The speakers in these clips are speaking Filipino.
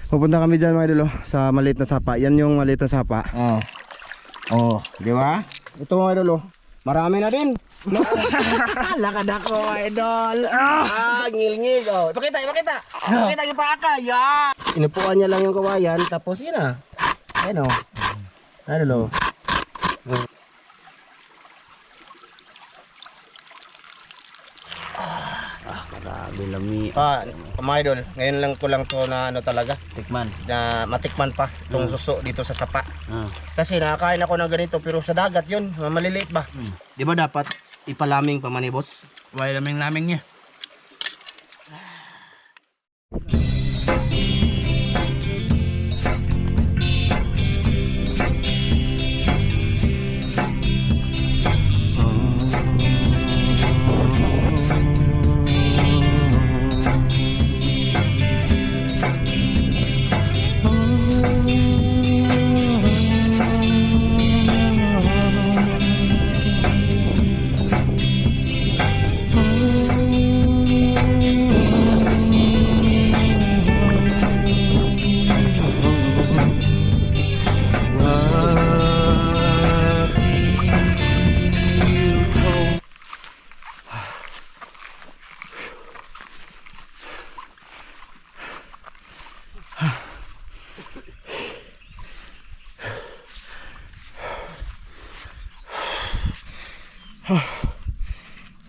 Pupunta kami dyan mga idol sa maliit na sapa. Yan yung maliit na sapa. Oh, di ba? Ito mga idol marami na din. Lakad ako, idol. Ngil-ngil. Oh, ipakita. Ipakita yung paka. Yeah. Inupuan niya lang yung kawayan tapos yun na. Ayan idol Grabe lami. Mga idol, ngayon lang ko lang to na talaga. Tikman. Na matikman pa itong suso dito sa sapa. Kasi nakakain ako ng ganito pero sa dagat yun, maliliit ba? Di ba dapat ipalaming pa man eh, boss? Wala laming niya.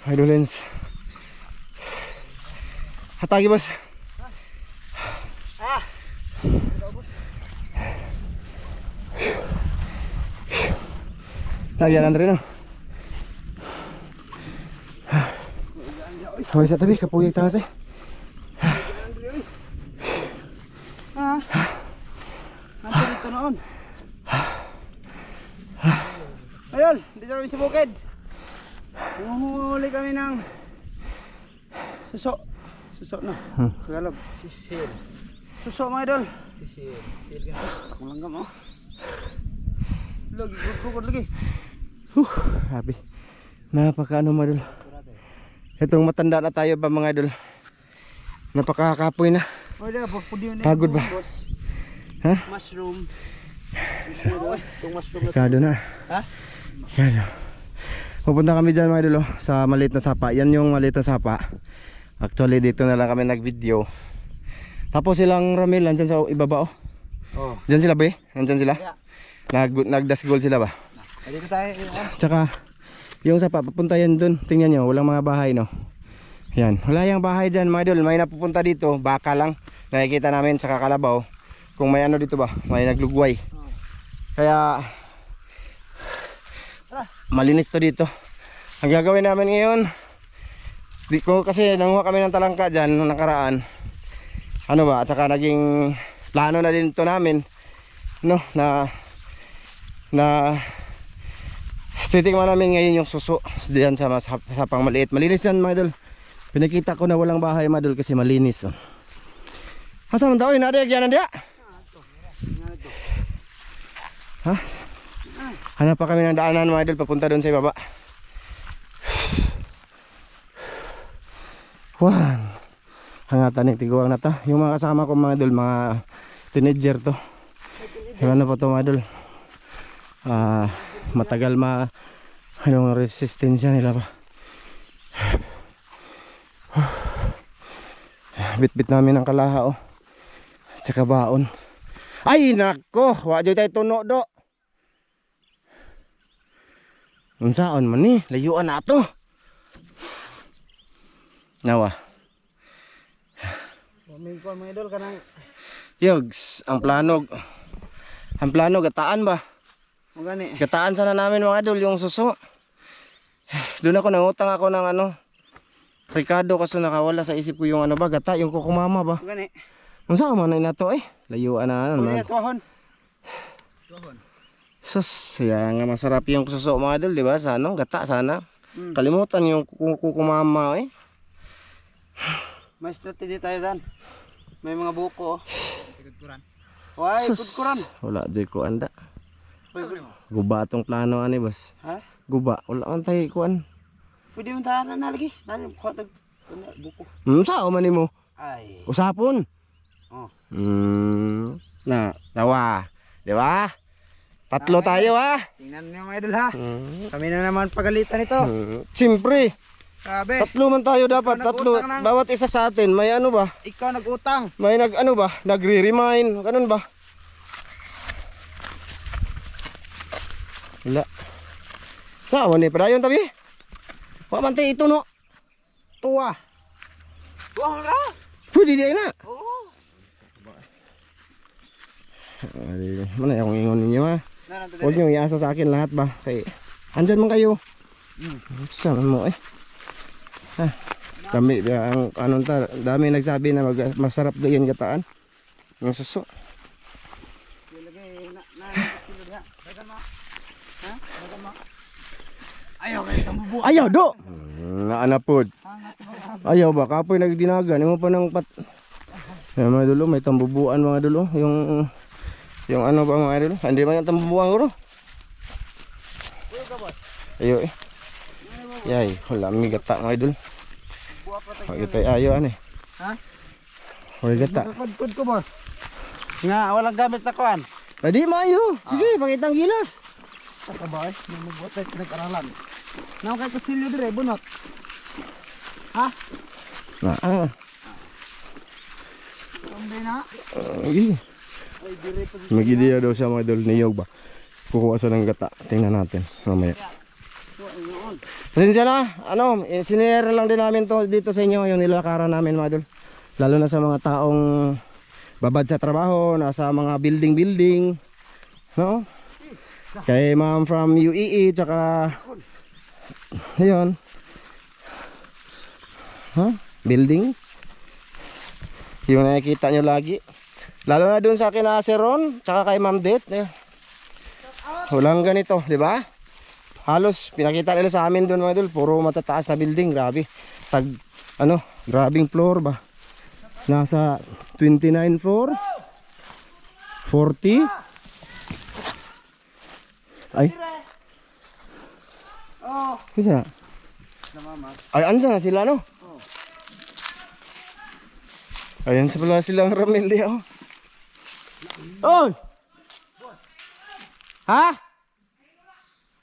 Idolens. Hatagi boss. Lagyan na rin Huwag sa tabi, kapuyag tangas Nanti dito noon. Ayun, dito kami sa bukid. Huli kami ng suso. Suso na. Tagalog. Sisil. Suso mga idol. Sisil. Sisil ka. Kulanggam oh. Lagi, gugod lagi. Happy. Napakaano mga idol. Itong matanda na tayo ba mga idol. Napakakapoy na. Pagod ba? Ha? Mushroom. Kado na. Ha? Kado. Pupunta kami dyan mga idol sa maliit na sapa. Yan yung maliit na sapa. Actually dito na lang kami nag-video. Tapos silang Ramil nandyan sa ibaba Dyan sila ba Nandyan sila? Nagdasgol sila ba? Dito tayo. Tsaka yung sapa papunta yan dun. Tingnan nyo walang mga bahay Yan. Wala yung bahay dyan mga idol. May napupunta dito. Baka lang. Nakikita namin tsaka kalabaw. Kung may ano dito ba? May naglugway. Kaya malinis to dito. Ang gagawin namin ngayon kasi nanguha kami ng talangka dyan nung nakaraan. Ano ba? At saka naging plano na din to namin na titikman namin ngayon yung suso diyan sa sapang maliit. Malinis yan mga idol. Pinakita ko na walang bahay mga idol kasi malinis Asa man daw inadiyag yan diya? Ha? Hanap pa kami ng daanan mga idol papunta doon sa ibaba. Hangatan ng tiguang na ta. Yung mga kasama ko mga idol, mga teenager to. Ano pa to mga idol? Matagal anong resistensya nila pa. Bit-bit namin ang kalaha tsaka baon. Ay nako, wa jud tay tuno do. Unsaon man ni, layuan nato. Nawa. Maming ko mga idol kanang Yogs, ang plano gataan ba? Magani. Gataan sana namin mga idol yung suso. Doon ako nangutang ako ng Ricardo kaso nakawala sa isip ko yung ba gata, yung kukumama ba? Magani. Unsa man na to layuan na naman. Tuhon. Sus, siya nga masarap yung suso mga idol, di ba? Sa gata sana. Kalimutan yung kukumama May strategy tayo dan. May mga buko Ikudkuran. Why, ikudkuran. Wala joy ko anda. Guba atong plano boss. Ha? Guba, wala man tayo kuan. Pwede mo tayo na lagi. Nani ko tag buko. Sao man nimo? Ay. Usapon. Tatlo tayo ha. Tingnan niyo mga idol ha. Hmm. Kami na naman pagalitan ito. Siyempre, Grabe. tatlo man tayo dapat. Tatlo. nag-utang ng- Bawat isa sa atin. May ano ba? Ikaw nag-utang. May ano ba? Nagre-remind. Ganun ba? Wala. Saan ni padayon tabi? Wa man tayo ito no. Tuwa. Tuwa ra. Pwede di na. Oo. Mana akong ingon ninyo ha. Nanan Huwag nyo iasa sa akin lahat ba? Kay andyan man kayo. Saan mo eh? Ha. Kami ang anong ta, dami nagsabi na masarap daw yan gataan. Yung suso. Lagay na kilo diha. Dagan mo. Ha? Dagan mo. Ayaw kay tambubu. Ayaw do. Naanapod. Ayaw ba kapoy nagdinagan imo pa nang pat. Mga dulo may tambubuan mga dulo yung ano ba mga dulo? Hindi man yung tambubuan ko. Ayo eh. Yay, wala mi gata mga idol. Wag tayo ayo ani. Ha? Wag gata. Nakakudkod ko boss. Nga walang gamit na kuan. Pwede maayo. Sige, pakitang gilas. Sa ba eh? Magbuot tayo pinag-aralan. Naw kay kusilyo dire bunot. Ha? Ah. Tambe na. Sige. Ay dire pa. Mag-ideya daw siya mga idol niyog ba. Kukuha sa ng gata. Tingnan natin mamaya. Pasensya na, sinare lang din namin to dito sa inyo yung nilakaran namin mga idol. Lalo na sa mga taong babad sa trabaho, nasa mga building, no? Kay ma'am from UEE, tsaka ayun. Building. Yung nakikita nyo lagi. Lalo na dun sa akin na Sir Ron, tsaka kay Ma'am Det. Walang ganito, di ba? Halos pinakita nila sa amin doon mga idol, puro matataas na building, grabe. Grabing floor ba? Nasa 29 floor. 40. Ay. Oh, Kisa na? sa mama. Ay, ansa na sila no? Ayan sa pala silang Ramilya oh. Oy! Ha?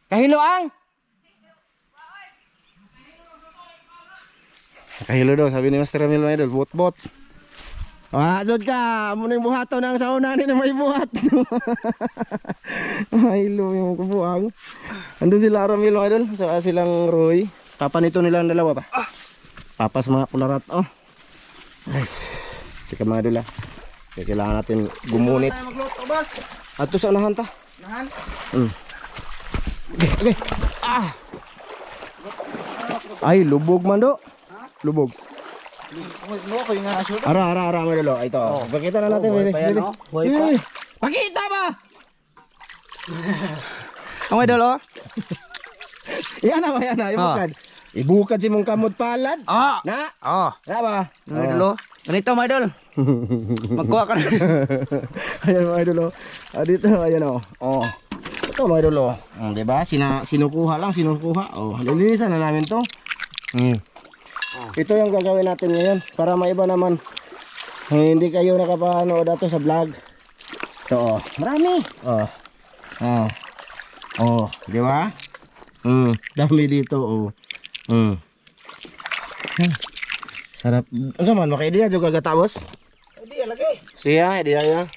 Kahiloang? Kahilo daw, sabi ni Master Ramil mga idol, bot-bot. Jod ka, muna yung buhato ng sauna ni na may buhat. Mahilo yung kubuang. Andun sila Ramil mga idol, saka silang Roy. Papa nito nilang dalawa pa. Papas mga kularat, oh. Ay, tika mga idol ah. Kaya kailangan natin gumunit. Tayo magluto boss. Ato sa unahan ta. Nahan. Okay. Ay, lubog man do. Lubog. Mo ko yung aso. Ara mga idol. Ito. Pakita na natin, baby. Baby. Pakita ba? Ang idol oh. Yan na, ibukad. Ibukad si mong kamot palad. Ah. Na? Oh. Na ba? Ang idol oh. Ganito mga idol. Magkuha ka na. Ayan mga idol. Dito, ayan o. Oh. Ito mga idol. Diba? Sinukuha. Oh, lilinisan na namin to. Ito yung gagawin natin ngayon. Para maiba naman. Hindi kayo nakapanood ato sa vlog. Ito marami. Di ba? Dami dito Sarap. Ano man, makaidea juga gata boss? Hindi lagi. Siya, idea niya.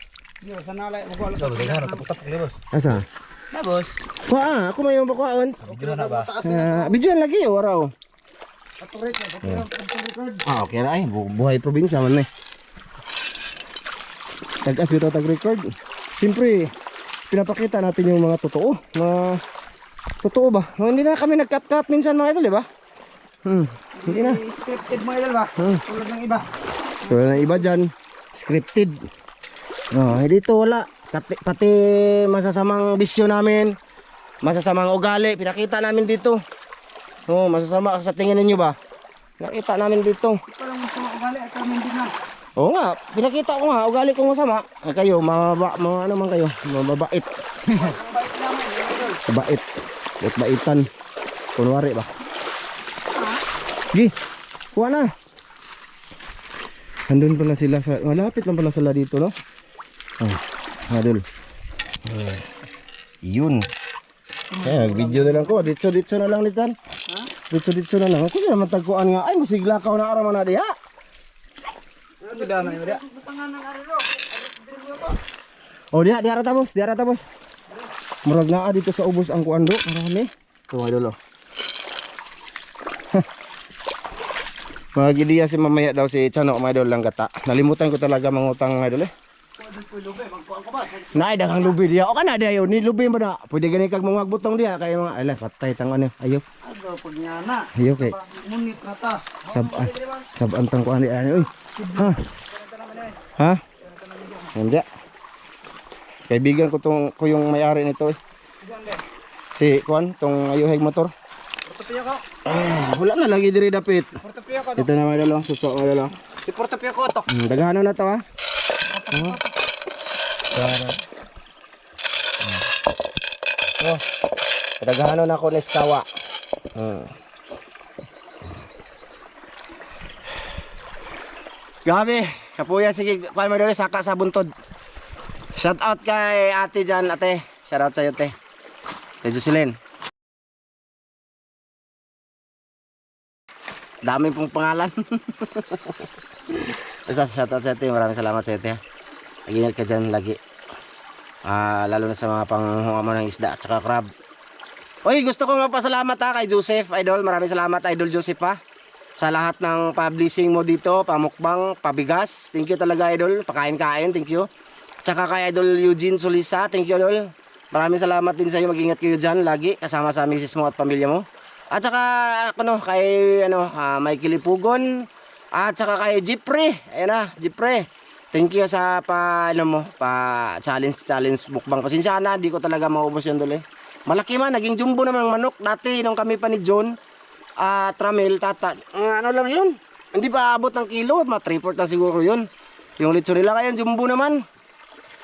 Yo sanalay mo ko lang. Tapos ni boss. Asa? Na boss. Kuha, ako may yung bakuan. Video na ba? Bidyan lagi, waraw. Aturet na. Okay na ay, buhay probinsya man eh. Tag-as dito tag-record. Siyempre, pinapakita natin yung mga totoo. Totoo ba? Hindi na kami nag-cut-cut minsan mga idol, di ba? Hindi na. Scripted mo idol ba? Tulad ng iba. Tulad ng iba dyan, scripted. Dito wala. Pati masasamang bisyo namin, masasamang ugali, pinakita namin dito. Masasama sa tingin ninyo ba? Nakita namin dito. Parang masama ugali at kami din na. Oo nga, pinakita ko nga, ugali kong masama. Kayo, ano man kayo, mababait. Bait naman idol. Bait. Bait-baitan. Kunwari ba? Gi, kuha na. Andun pala sila sa, malapit lang pala sila dito, no? Adol. Yun. Kaya video na lang ko. Ditso na lang nitan. Ha? Ditso na lang. Sige naman tagkuan nga. Ay, masigla ka na araw na diha. Ano daw na ida? Oh, diha rata boss. Murag naa dito sa ubos ang kuan do. Marami. Ito mga idol. Magidiya si mamaya daw si Chano mga idol lang gata. Nalimutan ko talaga mangutang mga idol eh. Naay daghang lubi diya. O kana diya yun, ni lubi mo na. Pwede gani kag mga butong diya kay mga ala patay tang ano. Ayo. Ano pag nyana? Ayo kay Ngunit na ta. saban tang kuan diya ano. Ha? Ha? Hindi. Kaibigan ko yung may-ari nito eh. Si kuan tong ayuhig motor. Portapio ko. Wala na lagi diri dapit. Portapio ko. Ito na mga idol, suso mga idol. Si portapio ko to. Daghano na to ha. Oh. Daghano na ko neskawa. Gabi, kapuya sige, kuan mo dali saka sa buntod. Shout out kay ate dyan, ate. Shout out sa'yo, ate. Kay Jocelyn. Dami pong pangalan. Basta shout out sa ate. Maraming salamat sa ate. Mag-ingat ka dyan lagi. Lalo na sa mga panghuha mo ng isda at saka crab. Oy, gusto ko magpasalamat ha kay Joseph, idol. Maraming salamat, idol Joseph ha. Sa lahat ng publishing mo dito, pamukbang, pabigas. Thank you talaga, idol. Pakain-kain, thank you. Tsaka kay idol Eugene Solisa, thank you, idol. Maraming salamat din sa iyo. Mag-ingat kayo dyan lagi kasama sa misis mo at pamilya mo. At saka kay Mikey Lipugon at saka kay Jeffrey. Ayan na, Jeffrey. Thank you sa challenge mukbang. Pasensya na, di ko talaga maubos yun dole. Malaki man, naging jumbo naman ang manok. Dati nung kami pa ni John Tramel, tata. Ano lang yun? Hindi pa abot ng kilo, mat-report na siguro yun. Yung litso nila kaya jumbo naman.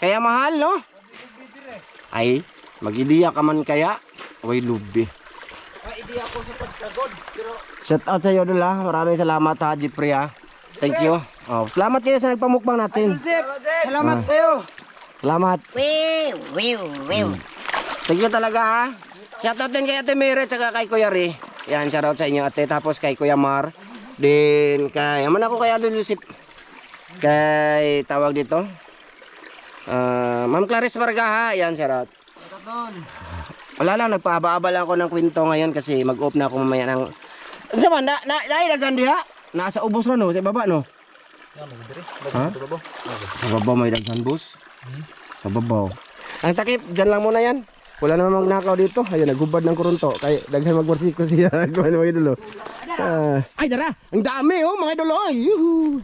Kaya mahal, no? Ay, mag-ideya ka man kaya. Uy, lubi. Ay, hindi ako sa pagkagod. Pero Shout out sa iyo dul ha. Maraming salamat ha, Jeffrey ha. Thank you. Oh, salamat kayo sa nagpamukbang natin. salamat sa'yo. Salamat. Wiw. Thank you talaga ha. Shout out din kay Ate Mire at kay Kuya Ri. Yan, shout out sa inyo ate. Tapos kay Kuya Mar. Din kay, aman ako kay Alul Yusip. Kay tawag dito. Ma'am Clarice Varga ha. Yan, shout out. Wala lang, nagpaaba-aba lang ako ng kwento ngayon kasi mag-off na ako mamaya ng... Ano ba? Nailagan diha? Nasa ubos na no? Sa baba no? Ha? Sa baba may daghan bus? Sa baba. Ang takip, dyan lang muna yan. Wala naman magnakaw dito. Ayun, nagubad ng kurunto. Kaya daghan magwarsiko siya. Kuhan mga idolo. Ay, dara! Ang dami oh, mga idolo. Ay, yuhu!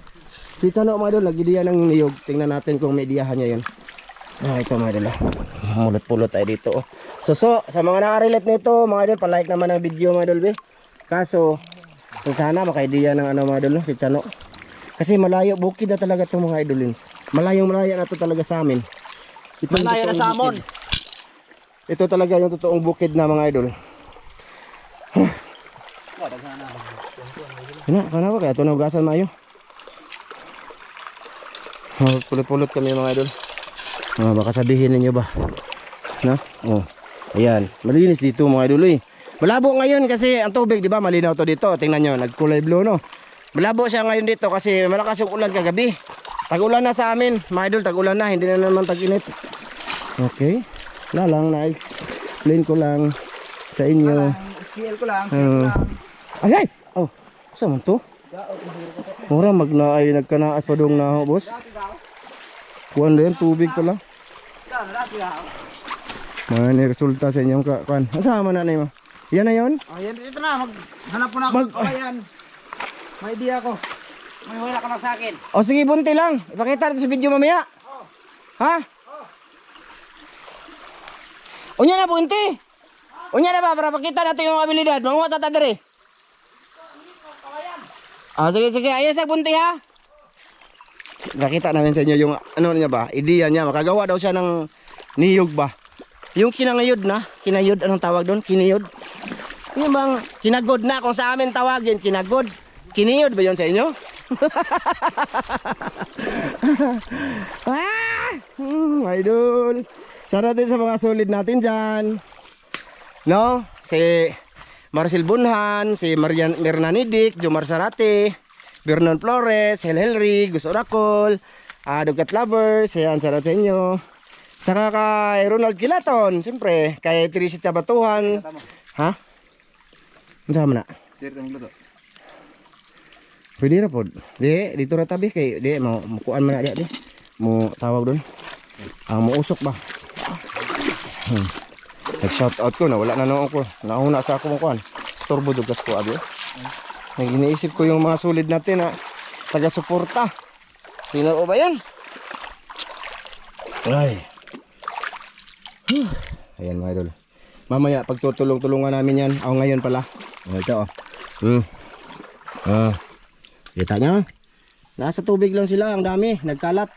Si Chano mga idolo, nagdidiya ng niyog. Tingnan natin kung may diyahan niya yun. Ito mga idolo. Mulot-pulot tayo dito oh. So, sa mga nakarelate nito, mga idol, palike naman ang video mga idol. Kaso, sana makaidiya ng mga idol, si Chano. Kasi malayo, bukid na talaga itong mga idolins. Malayong na to talaga sa amin. Malayo na sa amon. Ito talaga yung totoong bukid na mga idol. Kana ba kaya ito naugasan mayo? Pulot-pulot kami mga idol. Baka sabihin ninyo ba? No? Oh. Ayan, malinis dito mga idol eh. Malabo ngayon kasi ang tubig, di ba? Malinaw to dito. Tingnan nyo, nagkulay blue no. Malabo siya ngayon dito kasi malakas yung ulan kagabi. Tag-ulan na sa amin, mga idol, tag-ulan na, hindi na naman tag-init. Okay. Wala lang, na-explain ko lang sa inyo. SPL ko lang. Ay! Oh, saan man to? Mura, ay nagkanaas pa doong na, boss. Kuhan na yan, tubig pala. Mga resulta sa inyong kuhan. Asama na na mo? Yan na yun? Oh, yan, ito na, maghanap po na ako. Ayan. May idea ko. May wala ka na sa akin. O sige, bunti lang. Ipakita natin sa video mamaya. Ha? Unya na, bunti. Unya na ba, para pakita natin yung abilidad. Manguha sa tadere. Sige. Ayun sa bunti ha. Nakita namin sa inyo yung ano niya ba, ideya niya. Makagawa daw siya ng niyog ba. Yung kinangayod na, kinayod, anong tawag doon? Kiniyod. Yung bang kinagod na, kung sa amin tawagin, kinagod. Kiniyod ba yun sa inyo? Idol. Shoutout din sa mga solid natin dyan. No? Si Marcel Bunhan, si Mirna Nidik, Jomar Sarate, Vernon Flores, Helry, Gus Oracol, Dugat Lovers, ayan, shoutout sa inyo. Tsaka kay Ronald Kilaton, siyempre, kay Teresita Batuhan. Ha? Ano sama na? Dito magluto. Pwede na po. Di, dito na tabi kay, di, mukuan man na di. Mo tawag doon. Mo usok ba? Nag-shoutout ko na, wala na noon ko. Nauna sa ako mukuan. Storbo dugas ko, abi. Iniisip ko yung mga solid natin na taga-suporta. Tingnan ko ba yan? Ay. Ayan mga idol. Mamaya pagtutulong-tulungan namin yan. Ako ngayon pala. Ito oh. Kita nyo? Nasa tubig lang sila. Ang dami. Nagkalat.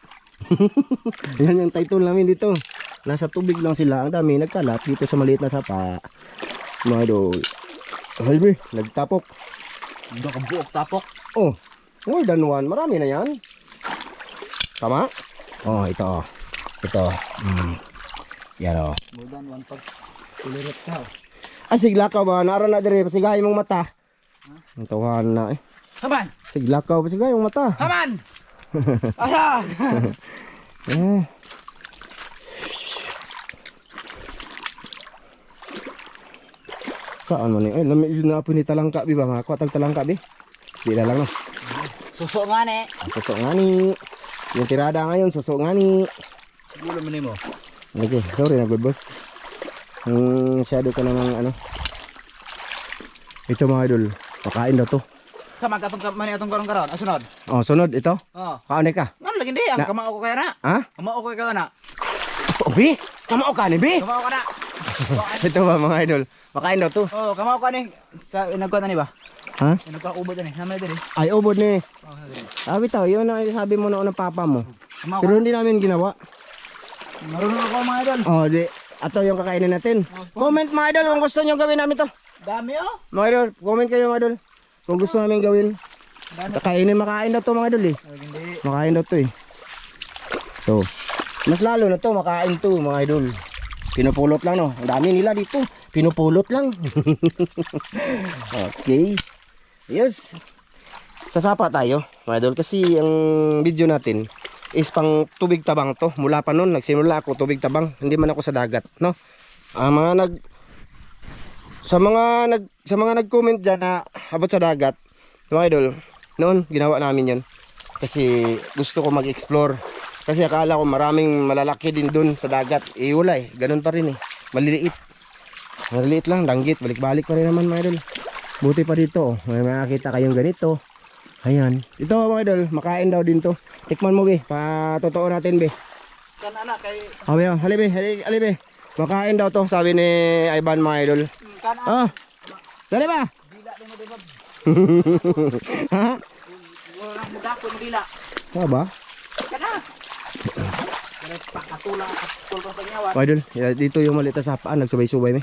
Yan yung title namin dito. Nasa tubig lang sila. Ang dami. Nagkalat dito sa maliit na sapa. Mga idol. Ay, nagtapok. Hindi ka buok tapok. Oh, more than one. Marami na yan. Tama? Oh, ito. Ito. Yan o. More than one pag kulirat ka. Ay, siglakaw ba? Naara na dire. Pasigahay mong mata. Ang tawahan na eh. Haman! Siglakaw. Pasigahay mong mata. Haman! Asa! Eh. Saan man eh? Ay, lamig yun na po ni talangka. Bi ba nga? Ako tag talangka, bi? Di na lang no. Suso nga ne. Suso nga ni. Yung tirada ngayon, suso nga ni. Gulo mo nimo. Okay, sorry na good boss. Shadow ka namang ano. Ito mga idol, pakain daw to. Kamag atong mani atong karon. Asunod. Oh, sunod ito. Oh. Kaon ka. Ngano lagi di ang kamao ko kaya na. Ha? Kamao ko kaya na. Oh, bi, kamao ka ni bi. Kamao ka na. Ito ba mga idol, pakain daw to. Oh, kamao ka ni. Sa nagkuan ni ba? Ha? Nagkaubod ni. Namay diri. Ay, ubod ni. Oh, diri. Sabi tao, yun ang sabi mo noon ng papa mo. Kamao Pero ka. hindi namin ginawa. Marunong ako mga idol. Oh, di. Ato yung kakainin natin. Comment mga idol kung gusto nyo gawin namin to. Dami oh. Mga idol, comment kayo mga idol. Kung gusto namin gawin. Dami. Kakainin, makain daw to mga idol eh. Hindi. Makain daw to eh. So, mas lalo na to, makain to mga idol. Pinupulot lang no. Ang dami nila dito. Pinupulot lang. Okay. Yes. Sasapa tayo mga idol kasi ang video natin is pang tubig tabang to. Mula pa noon nagsimula ako tubig tabang. Hindi man ako sa dagat, no? Sa mga nag-comment diyan na abot sa dagat, mga idol, noon ginawa namin 'yon. Kasi gusto ko mag-explore. Kasi akala ko maraming malalaki din doon sa dagat. Eh wala eh, ganun pa rin eh. Maliliit. Maliliit lang, danggit, balik-balik pa rin naman mga idol. Buti pa dito, oh. May makakita kayong ganito. Ayan. Ito mga idol, makain daw din to. Tikman mo be, patotoo natin be. Kan anak kay Habi, halibe, halibe. Makain daw to, sabi ni Ivan mga idol. kan Ah, dali ba? dila din mo di ba? Ha? Wala nang muda ko dila. Ano ba? Kana. Kana pakatula sa nyawa. Mga idol, dito yung maliit na sapaan, nagsubay-subay me.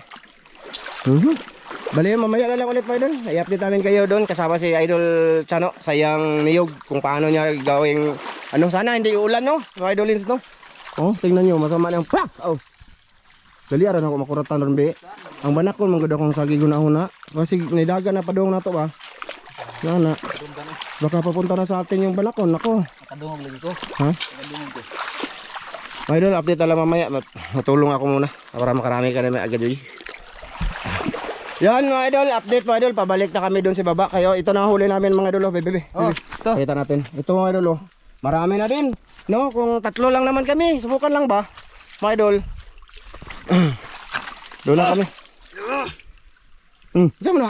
Bali, mamaya na lang ulit mga idol. I-update namin kayo doon kasama si Idol Chano, sayang niyog kung paano niya gawing ano, sana hindi uulan no, mga idolins no. Oh, tingnan niyo, masama na yung pak. Oh. Dali aran ako makuratan ron be. Ang banak ko mangod akong sagi guna-una. Kasi nidaga na padung na to ba. Na. Baka papunta na sa atin yung banakon. Nako. Nakadungog lagi ko. Ha? Nakadungog ko. Mga idol, update lang mamaya. Matulong ako muna para makarami ka na may agad yun. Yan mga idol, update mga idol. Pabalik na kami doon sa baba. Kayo, ito na huli namin mga idol. Bebe. Oh, ito. Kita natin. Ito mga idol. Marami na din. No, kung tatlo lang naman kami. Subukan lang ba? Mga idol. Doon lang kami. Saan mo na?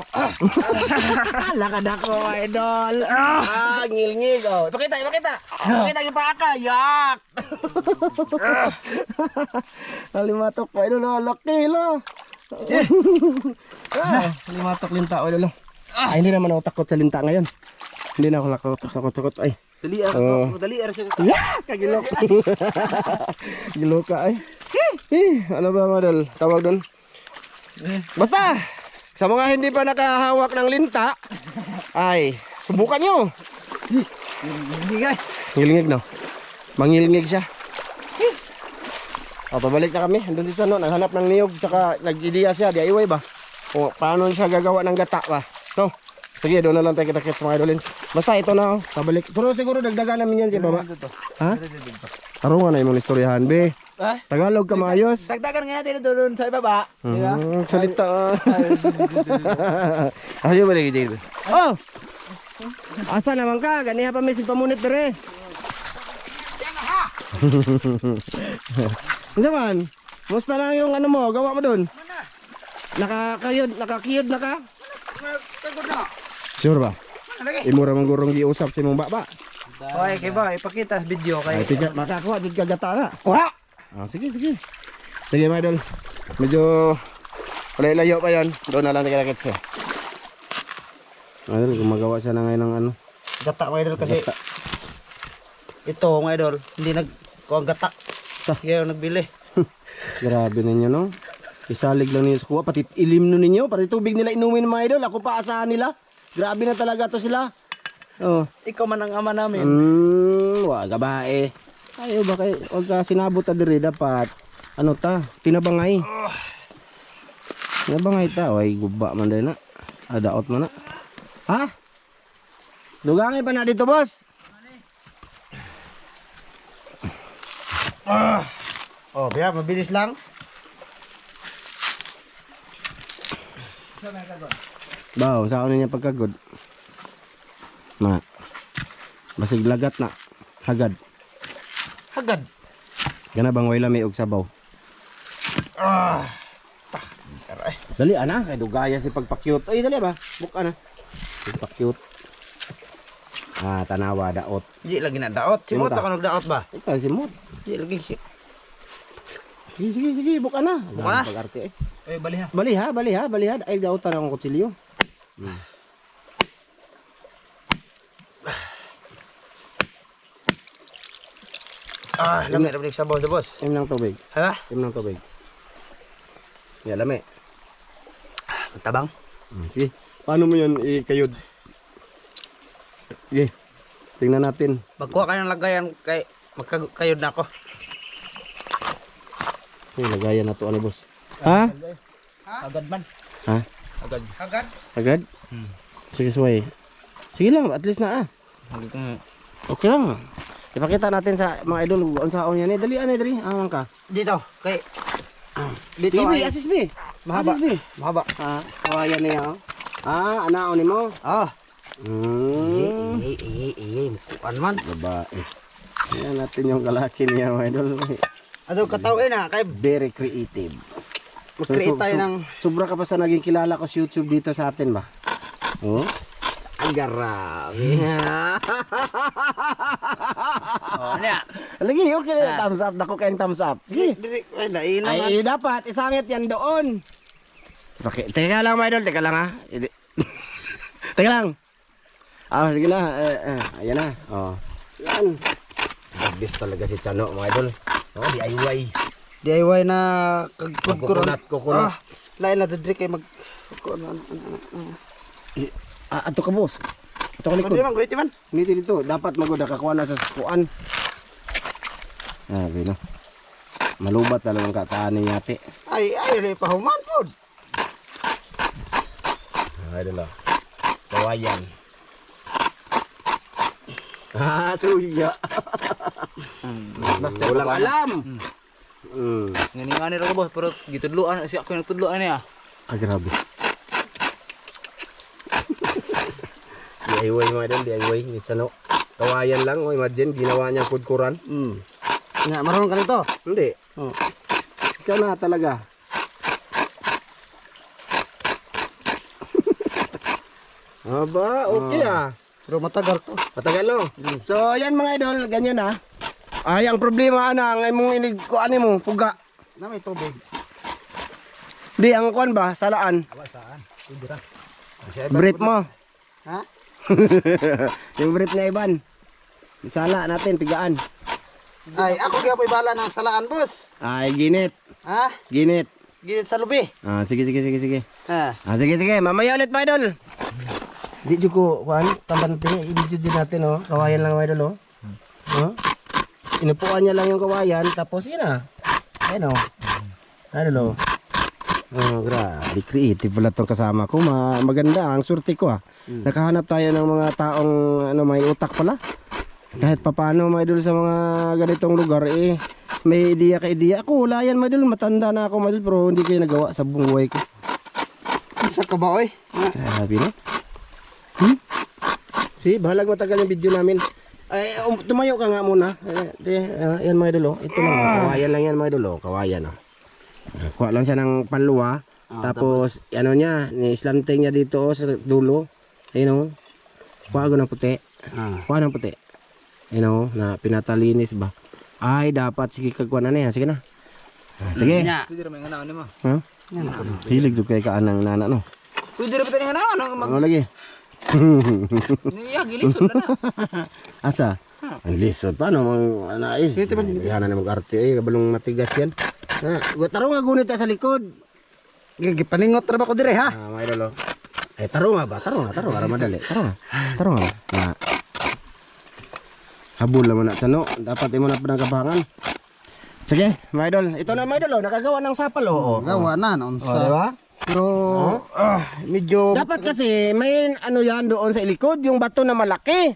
Lakad ako mga idol. Ngil-ngil. Oh. Ipakita. Ipakita yung paka. Yak! Limatok mga idol. Laki lo. Limatok linta mga idol. Ay, hindi naman ako takot sa linta ngayon. Hindi na ako takot. Ay. Dali siya ka. Kagilok. Gilok ka ay. Ano ba mga idol? Tawag doon. Basta, sa mga hindi pa nakahawak ng linta, ay, subukan nyo. Hindi guys. Ngilingig no? Mangilingig siya. O, pabalik na kami. Andun si Sano, naghanap ng niyog, tsaka nag-ideya siya, DIY ba? O, paano siya gagawa ng gata ba? No? Sige, doon na lang tayo kita-kits mga idolins. Basta ito na, pabalik. Pero siguro dagdagan namin yan si Baba. Ha? Tarungan na yung mga istoryahan, be. Tagalog ka maayos. Dagdagan nga natin doon sa ibaba. Salita. Ayaw balik dito. Oh! Asa naman ka? Ganiha pa may pamunit dere. Ano man? Musta na yung ano mo? Gawa mo doon? Nakakiyod na ka? Kagod na. Sure ba? Imura mong gurong giusap si mong baba. Okay, kay ba, ipakita video Ay, kay. tiga, makakuha dito kagata na. Kuha! Sige. Sige mga idol. Medyo layo pa yan. Doon na lang tayo kita-kits eh. Idol, gumagawa siya na ngayon ng ano. Gata mga idol kasi. Ito mga idol, hindi nagkuha gata. Kaya nagbili. Grabe ninyo no. Isalig lang ninyo sa kuha. Pati ilim nun ninyo. Pati tubig nila inumin mga idol. Ako pa asahan nila. Grabe na talaga to sila. Oh. Ikaw man ang ama namin. Wag babae. Ayo ba kay wag ka sinabot ta diri dapat. Ano ta? Tinabangay. Tinabangay ta. Ay guba man din na. Adaot man na. Ha? Dugangay pa na dito, boss. Oh, biya, mabilis lang. Baw, sa ano niya pagkagod? Na. Basig lagat na. Hagad. Hagad. Gana bang way lami og sabaw? Dali ana kay dugaya si pagpakyut. Ay dali ba? Buka na. Pagpakyut. Tanawa daot. Di lagi na daot. Si Sino Moto ta? ka nagdaot ba? Ikaw si Mod. Di lagi si. Sige, buka na. Buka na? Pag-arte eh. Oy, bali ha. Bali ha. Ay daotan akong kutsilyo. Lami ra sa boss, boss. Im ng tubig. Ha? Im ng tubig. Ya lami. Tabang. Sige. Paano mo yan ikayod? Sige. Tingnan natin. Magkuha ka ng lagayan kay magkayod na ako. Sige, lagayan na to ani boss. Ha? Agad man. Ha? Agad. Agad? Agad? Sige, suway. Sige lang, at least na ah. Okay lang. Ipakita natin sa mga idol kung saan yan eh. Dali. Amang ka. Dito, kay dito Sige, ay assist me. mahaba. Assist me. Mahaba. Kawayan niya oh. Anaon ni mo. Mukuan man. Babae. Yan natin yung kalaki niya mga idol. Ato katawin na kay Very creative. mag-create tayo ng Sobra ka pa sa naging kilala ko sa YouTube dito sa atin ba? Oh? Ang grabe. ano ya? Lagi, okay na. Thumbs up. Dako kayong thumbs up. Sige. Diri ay lain naman. Ay, dapat. Isangit yan doon. Okay. Teka lang, mga idol. Teka lang, ha. Teka lang. Sige na. Ayan na. Oh. Yan. Bagdis talaga si Chano, mga idol. DIY. DIY na kagkudkuran. Coconut. Lain na diri kay mag Ato ka, boss. Ato ka likod. Kundi man, kundi man. Nito dito. Dapat magod nakakuha na sa sukuan. Gino. Malubat na lang kataan ni yate. Ay, pahuman pod. Idol ah. Kawayan. Suya. Basta Walang alam. Ngani nga ni ra boss, pero gitudluan siya ako nagtudluan niya. Grabe. DIY mga idol, DIY. Minsan kawayan lang. Imagine, ginawa niyang kudkuran. Nga, marunong ka nito? Hindi. Oh. Ikaw na talaga. Aba, okay Pero matagal to. Matagal no? So, yan mga idol, ganyan ha. Ay, ang problema ana, ngay mong inig ko ani mo, puga. Na may tubig. Di, ang kuan ba, salaan. Saan? Tubig ra. Brief mo. Ha? Yung brief na iban. Sala natin, pigaan. Ay, ako gyud bala ng salaan, boss. Ay, ginit. Ha? Ginit. Gid sa lubi. Sige. Ha. Sige. Mamaya ulit mga idol. Di dyo ko, kuan, tamban natin, i-video natin, oh. Kawayan lang mga idol, oh. Oh. Inupuan niya lang yung kawayan, tapos yun Ayan o. Idol o. Oh, grabe, creative pala itong kasama ko. Maganda ang swerte ko ah. Nakahanap tayo ng mga taong ano, may utak pala. Kahit papano mga idol sa mga ganitong lugar eh, may ideya ka ideya. Ako wala yan mga idol, matanda na ako mga idol, pero hindi ko yung nagawa sa buong buhay ko. Isa ka ba oy? Grabe no? Si, bahalag matagal yung video namin. Ay, tumayo ka nga muna. Yan mga idol oh. Ito lang, kawayan lang yan mga idol oh. Kawayan oh. Kuha lang siya ng panluwa. Tapos, ano niya, ni-slanting niya dito oh, sa dulo. Ayun oh. Kuha ko ng puti. Kuha ng puti. Ayun oh, na pinatalinis ba. Ay, dapat. Sige, kagkuha na yan. Sige na. Sige. Pwede rin may nganaw ni mo. Ha? Hilig dyan kay kaanang nana no. Pwede rin pwede nganaw. Ano lagi? Niya, gilisod na na. Asa? Ang lisod. Paano mang anais? Yan na mag-arte eh. Kabalong matigas yan. Taro nga gunit sa likod. Gipaningot ra ba ko dire ha? May idol. Eh taro nga ba? Taro nga. Para madali. Taro nga. Habol naman na sa no. Dapat mo na panagabangan. Sige, mga idol. Ito na mga idol. Nakagawa ng sapal. Gawa na noon sa. Diba? Pero medyo Dapat kasi may ano yan doon sa likod. Yung bato na malaki.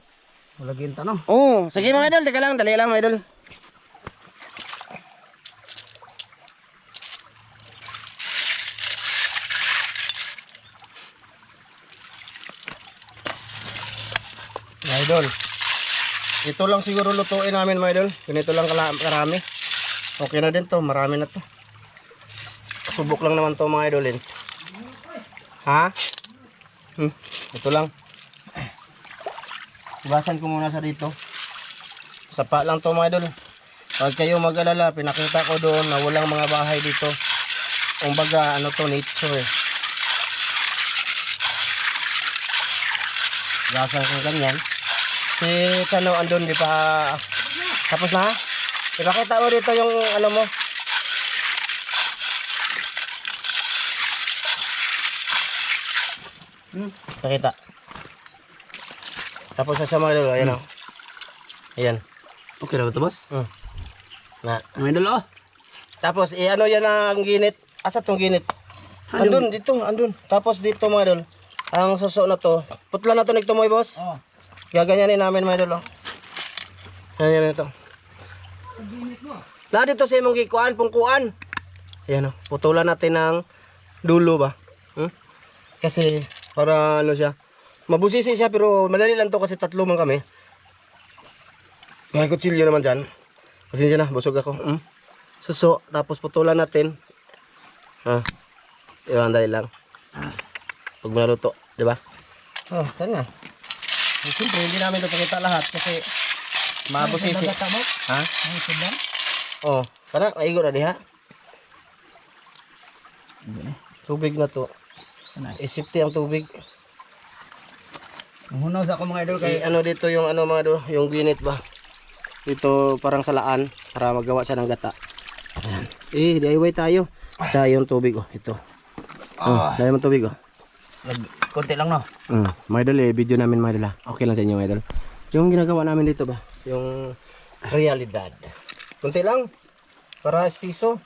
wala ginta no. Oo. Sige mga idol. Teka lang. Dali lang mga idol. Mga idol. Ito lang siguro lutuin namin mga idol. Ganito lang karami. Okay na din to. Marami na to. Subok lang naman to mga idolins. Ha? Ito lang. Iwasan ko muna sa dito. Sapa lang to mga idol. Pag kayo mag-alala, pinakita ko doon na walang mga bahay dito. Kumbaga ano to, nature eh. Iwasan ko ganyan. Si Kano andun di pa tapos na ha? Ipakita mo dito yung ano mo. Pakita. Tapos na siya mga idol. Ayan o. Ayan. Okay na ba 'to, boss? Na. May idol oh. Tapos ano yan ang ginit. Asa tong ginit? Andun dito. Andun. Tapos dito mga idol. Ang suso na to. Putla na to nito mo boss. Oh. Gaganyanin namin mga idol. Ganyan ito. Na dito sa imong gikuan, pungkuan. Ayan o. Putulan natin ng dulo ba. Kasi para ano siya. Mabusisi siya pero madali lang to kasi tatlo man kami. May kutsilyo naman dyan. Pasensya na, busog ako. Suso, tapos putulan natin. Iwan dali lang. Pag maluto, di ba? Oh, yan nga. Siyempre, hindi namin ito pakita lahat kasi mabusisi. Ha? Oh, kana maigo na diha. Tubig na to. Isipti ang tubig. Hunaw sa ako mga idol kay Ano dito yung ano mga idol, yung ginit ba? Dito parang salaan para magawa siya ng gata. Ayan. DIY tayo. Tsaka yung tubig oh, ito. Dahil yung tubig oh. konti lang no. Mga idol video namin mga idol. Okay lang sa inyo mga idol. Yung ginagawa namin dito ba? Yung realidad. Kunti lang. Para espiso.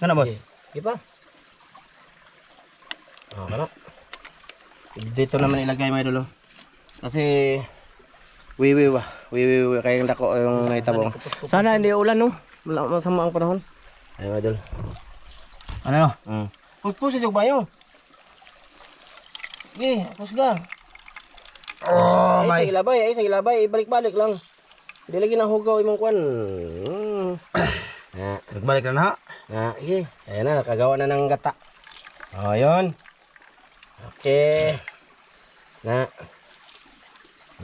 Ano boss? Di ba? Ano? Dito naman ilagay mga idol. Kasi wiwi ba? Wiwi kaya yung dako yung naitabo. Sana hindi ulan no. Masama ang panahon. Ay mga idol. Ano no? Pusi yung bayo. Sige, pusga. Oh, Ay sa ilabay, balik-balik lang. Hindi lagi na hugaw imong kwan. Nagbalik na ha. Sige. Ayan na, nakagawa na ng gata. O, yun. Okay.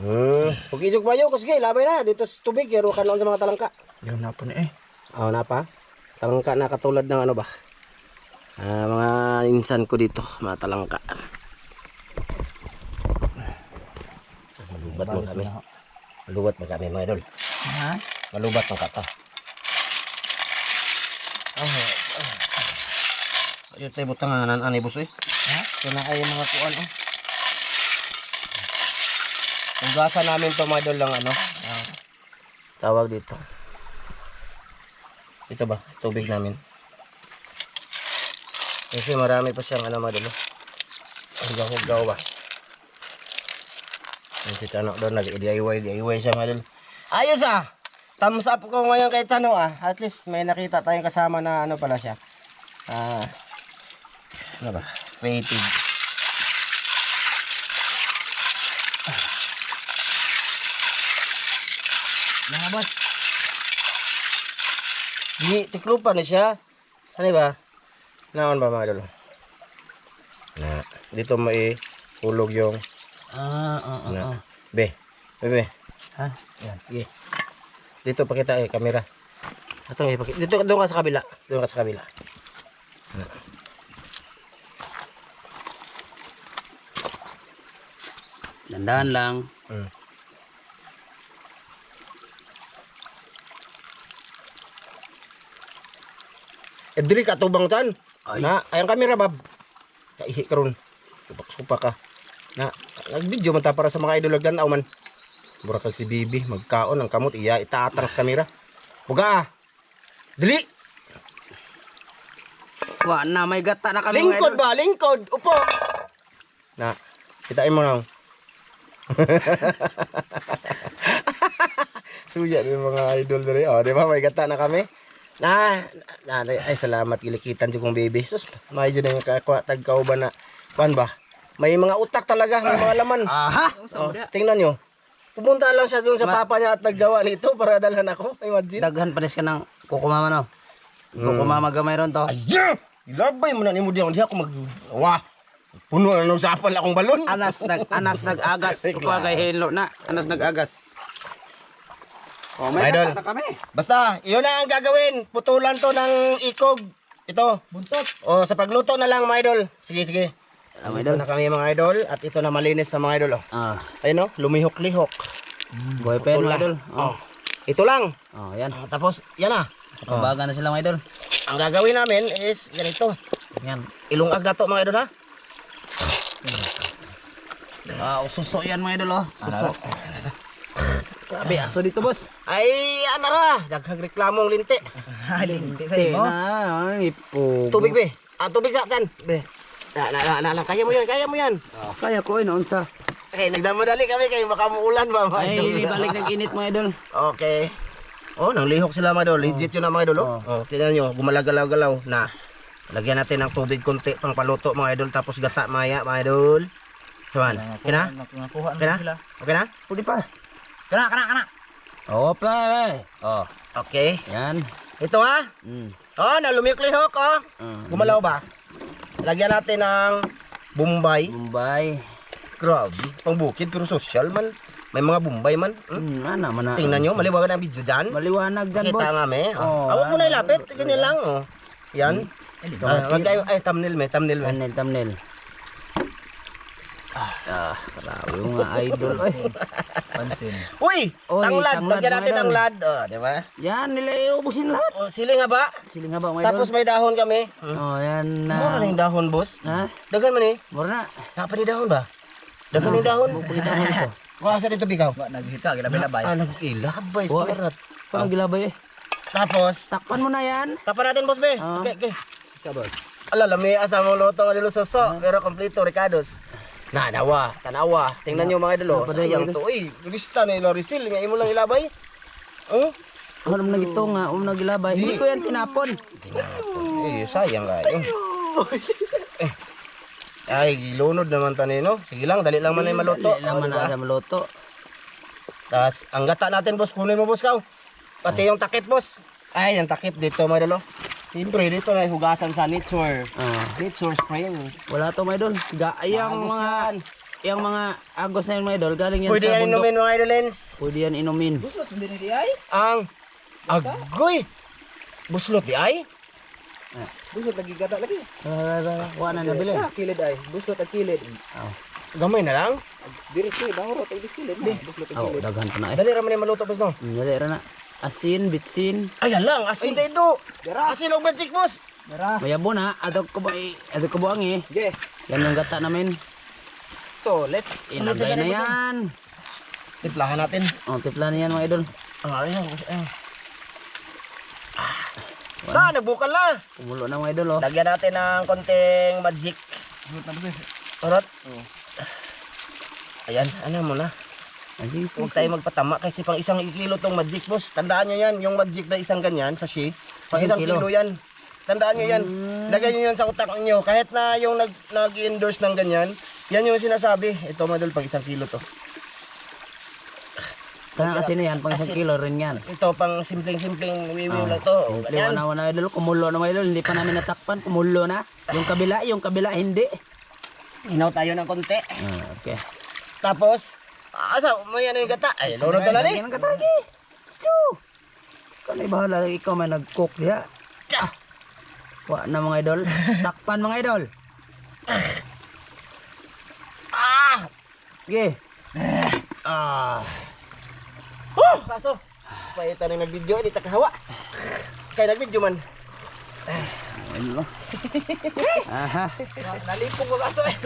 Huwag ijog bayo, sige, ilabay na. Dito sa tubig, yaro ka noon sa mga talangka. Yun na po na eh. Na pa. Talangka na katulad ng ano ba? Mga insan ko dito, mga talangka. Malubat mo kami. Malubat mo kami mga idol. Ha? Malubat mo kata. Ayun tayo butanganan anay busoy. Ha? Ito na ay mga kuan oh. Ugasan namin to mga idol lang ano. Tawag dito. Ito ba? Tubig namin. Kasi marami pa siyang ano mga idol. Hugaw-hugaw ba? Yung si Chano doon nag-DIY siya mga idol. Ayos ah! Thumbs up ko ngayon kay Chano ah. At least may nakita tayong kasama na ano pala siya. Ano ba? Creative. Mga boss. Di, tiklupan na siya. Ano ba? Naon ba mga idol? Na, dito may hulog yung na. Be. Ha? Yan. Sige. Dito pakita camera. Ito pakita. Dito doon ka sa kabila. Doon ka sa kabila. Na. Dandahan lang. Diri ka tubang tan. Ay. Na, ayang kamera bab. Kaihi karon. Supak-supak ka. Na, nag-video man ta para sa mga idol tanaw man. Mura kag si Bibi magkaon ang kamot iya itaatang sa kamera. Buga. Dili. Wa na may gata na kami. Lingkod ba? Lingkod. Upo. Na, kitain mo na. Suya yung mga idol diri. Oh, di ba may gata na kami? Ay salamat gilikitan jud kong baby. Sus, may jud nga kakwa tagkaw ba na kuan ba? May mga utak talaga, may mga laman. Aha. Oh, tingnan nyo. Pupunta lang siya doon sa papa niya at naggawa nito para dalhan ako. Imagine. Daghan pares ka ng kukumama no. Kukumama gamay ron to. Ayun! Ilabay mo na ni mo diyan. Di ako mag... Wah! Puno na ng sapal akong balon. Anas nag-agas. Kuha kay Helo na. Anas nag-agas. Oh, may Idol. gata na kami. Basta, yun na ang gagawin. Putulan to ng ikog. Ito. Buntot. O, sa pagluto na lang mga idol. Sige, sige. Mga Ito na kami mga idol. At ito na malinis na mga idol. Oh. Ayun o, lumihok-lihok. Boy pen mga idol. Oh. Ito lang. Oh, yan. Tapos, yan na. Pambaga na sila mga idol. Ang gagawin namin is ganito. Yan. Ilungag na to mga idol ha. Suso yan mga idol oh. Suso. Grabe aso dito boss. Ay, ano ra? Daghang reklamong linti. Linti sa imo. Tubig be. Tubig sa san. Be. Kaya mo yan, kaya mo yan. Kaya ko unsa. Okay, nagdamadali kami kay baka muulan ba mga Ay, idol. balik nag-init mga idol. Okay. Oh, nang lihok sila mga idol. Legit yun na mga idol. Oh, tingnan nyo, gumalaw-galaw na. Lagyan natin ng tubig konti pang paluto mga idol tapos gata maya mga idol. Saman. Okay na? Okay na? Okay na? Pwede pa. Kana. Oh, pa. Oh, Okay. yan. Ito ha. Oh, nalumiyok-lihok oh. Gumalaw ba? Lagyan natin ng Bombay. Bombay. Grabe, pang bukid pero social man. May mga Bombay man. Ano man na. Tingnan nyo, maliwagan ang video dyan. Maliwanag dyan boss. Kita nga me. Oh, Awag mo na ilapit, ganyan lang oh. Yan. Thumbnail me. Thumbnail. Grabe yung mga idol. Pansin. Uy, Oy, tanglad. tanglad, Lagyan natin mga idol. tanglad. Oh, di ba? Yan, nila iubusin lahat. Oh, sili nga ba? Sili nga ba mga idol? Tapos may dahon kami. Oh, yan na. Mura na yung dahon, boss. Ha? Dagan man eh. Mura na. Napa ni dahon ba? Dagan yung dahon. Bukit ako nito. Wala sa dito bikaw. Naghita, gilabay-labay. Nag-ilabay. Wa. Parat. Parang gilabay eh. Tapos, Takpan mo na yan. tapan natin, boss be. Ah. Okay. Ika boss. Ala, lami asa mo loto nga nilo soso, pero kompleto Ricardos. Tanawa. Tingnan niyo mga idol, sayang to. Uy, lista ni Lorisil nga imo lang ilabay. Oh, Ano mo nagito nga, nagilabay. Hindi ko yan tinapon. sayang kayo. Ay, gilunod naman tanino. Sige lang, dali lang man ay maluto. Dali lang man na maluto. Tas ang gata natin, boss, kunin mo boss kaw. Pati yung takip, boss. Ay, yung takip dito mga idol. Siyempre, dito na hugasan sa nature. Nature spring. Wala to mga idol. Yung mga agos na yun mga idol, galing yan Pwede sa yan bundok. inumin mga idolens. Pwede yan inumin. Ang agoy. Buslot di ay? Buslot lagi gata lagi. Wala na nabili. Kilid ay, buslot at kilid. Gamay na lang. Diretso, dahurot ay kilid na. Buslot at Oh, kilid. daghan pa na eh. Dali raman yung maluto, boss, no? Dali ra na. Asin, bitsin. Ayan lang, asin tayo do. Asin o magic, boss. Mayabo na. Ato ko ba ang eh. Okay, Yan yung gata namin. So, let's Ilagay na yan. Tiplahan natin. Oh, tipla na yan mga idol. Ayan. Ta, nagbukal na. Kumulo na mga idol oh. Lagyan natin ng konting magic. Urot. Ayan, ano mo na. Ay, Huwag tayo magpatama kasi pang 1 kilo tong magic, boss. Tandaan nyo yan, yung magic na isang ganyan, sachet. Pang 1 kilo yan. Tandaan nyo yan. Lagyan nyo yan sa utak nyo. Kahit na yung nag-endorse ng ganyan, yan yung sinasabi. Ito madol, pang 1 kilo to. Kana kasi na yan, pang 1 kilo rin yan. Ito pang simpleng wiwiw lang to. Simple Ayan. na idol, kumulo na mga idol, hindi pa namin natakpan, kumulo na. Yung kabila hindi. Inaw tayo ng konti. Okay. Tapos, may ano yung gata. Ay, lunod ka lang eh. Lagyan ng katagi. Choo! Kanay bahala, ikaw may nag-cook diya. Wa na mga idol. Takpan mga idol. Sige. Kaso, paitan ng nag-video, hindi takahawa. Kaya nag-video man. Ano? Aha. Nalipong ko kaso eh.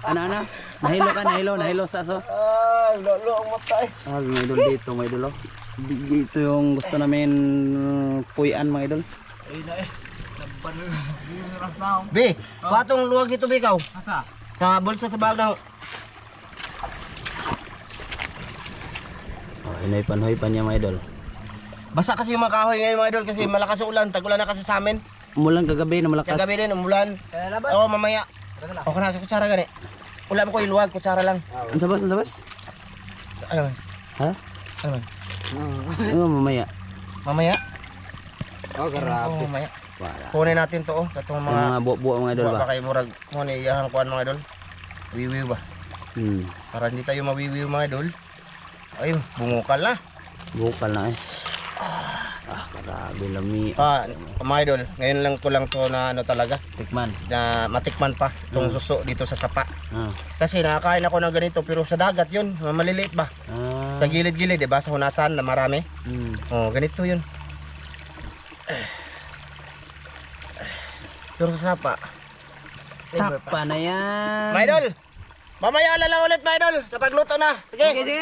Ano? Nahilo sa aso. Ay, lolo ang mata eh. Mga idol dito, mga idol. Oh. Dito yung gusto namin puyan mga idol. Be, patong luwag dito be ikaw. Asa? Sa bulsa sa bag na. Oh, hinay pa niya mga idol. Basa kasi yung mga kahoy ngayon mga idol kasi malakas yung ulan. Tag-ulan na kasi sa amin. Umulan kagabi na malakas. Kagabi din, umulan. Oo, mamaya. O, kana sa kutsara gani. Wala mo ko yung luwag, kutsara lang. Ang sabas? Ano man? Ha? Ano man? Oo, mamaya. Mamaya? Oh, Oo, mamaya. Wala. Kunin natin to, katong Yung mga mga buo mga idol buwa ba? pa kayo murag. Kunin iyahang kuhan mga idol. Wiwiw ba? Para hindi tayo mawiwiw mga idol. Ay, bungukal na. Bukal na eh. Grabe lami. Mga idol, ngayon lang ko lang to na ano talaga. Tikman. Na matikman pa itong suso dito sa sapa. Ah. Kasi nakakain ako ng ganito pero sa dagat yun, maliliit ba? Sa gilid-gilid, di ba? Sa hunasan na marami. Oh, ganito yun. Pero sa sapa. Takpa na yan. Mga idol, mamaya lang ulit mga idol sa pagluto na. Sige. Sige.